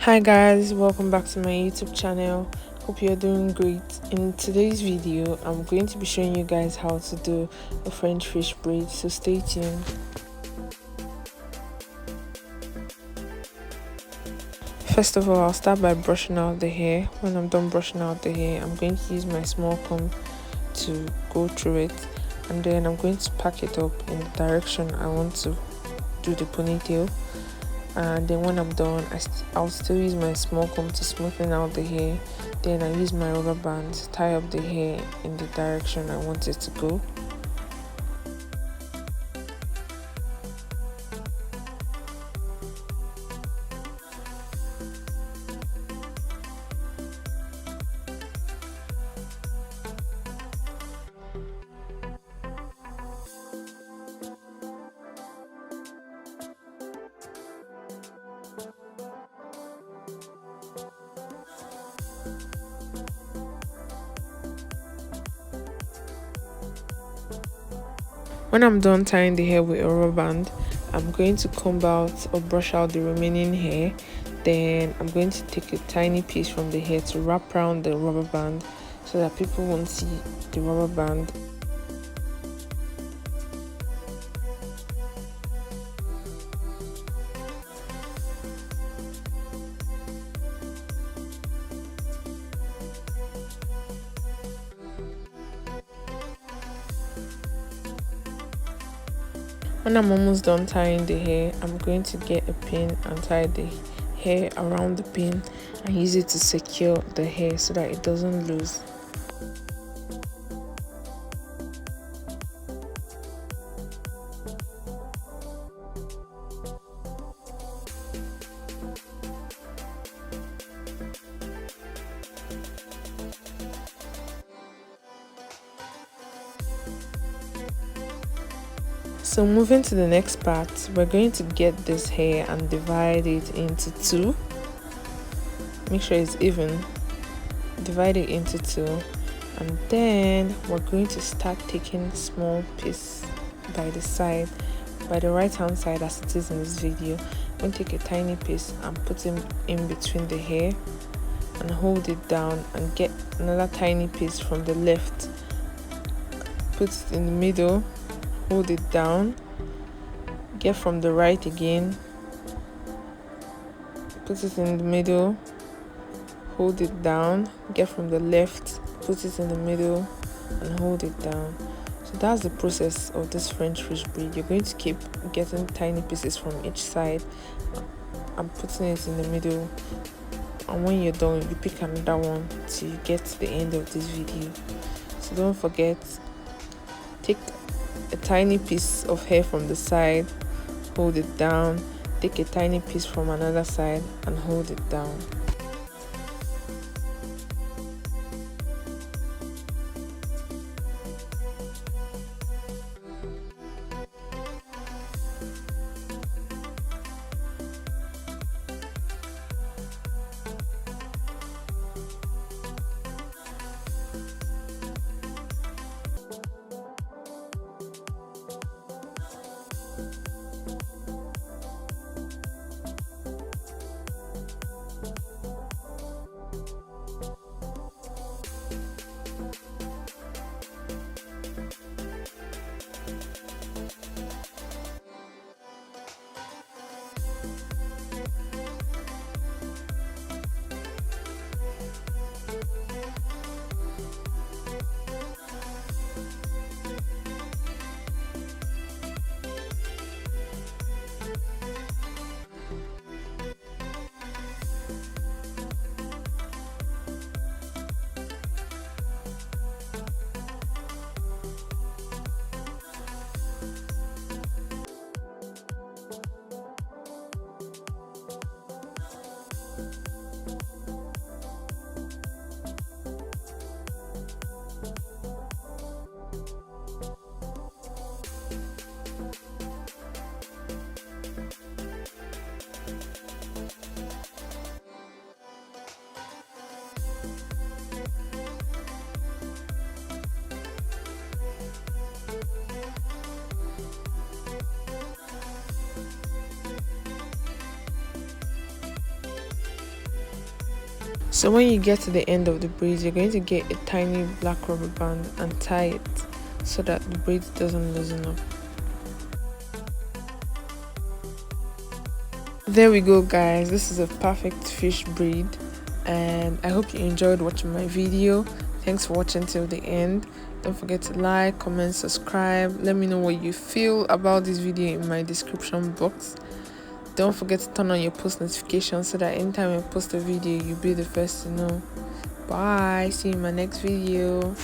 Hi guys, welcome back to my YouTube channel. Hope you're doing great. In today's video, I'm going to be showing you guys how to do a French fish braid, so stay tuned. First of all, I'll start by brushing out the hair. When I'm done brushing out the hair, I'm going to use my small comb to go through it, and then I'm going to pack it up in the direction I want to do the ponytail. And then when I'm done, I'll still use my small comb to smoothen out the hair. Then I use my rubber band to tie up the hair in the direction I want it to go. When I'm done tying the hair with a rubber band, I'm going to comb out or brush out the remaining hair. Then I'm going to take a tiny piece from the hair to wrap around the rubber band so that people won't see the rubber band. When I'm almost done tying the hair, I'm going to get a pin and tie the hair around the pin and use it to secure the hair so that it doesn't lose. So moving to the next part, we're going to get this hair and divide it into two. Make sure it's even. Divide it into two, and then we're going to start taking small piece by the side, by the right hand side as it is in this video. I'm going to take a tiny piece and put it in between the hair and hold it down, and get another tiny piece from the left, put it in the middle, hold it down, get from the right again, put it in the middle, hold it down, get from the left, put it in the middle and hold it down. So that's the process of this French fish braid. You're going to keep getting tiny pieces from each side and putting it in the middle, and when you're done, you pick another one till you get to the end of this video. So don't forget, take a tiny piece of hair from the side, hold it down, take a tiny piece from another side and hold it down. So when you get to the end of the braids, you're going to get a tiny black rubber band and tie it so that the braid doesn't loosen up. There we go, guys. This is a perfect fish braid, and I hope you enjoyed watching my video. Thanks for watching till the end. Don't forget to like, comment, subscribe. Let me know what you feel about this video in my description box. Don't forget to turn on your post notifications so that anytime I post a video, you'll be the first to know. Bye. See you in my next video.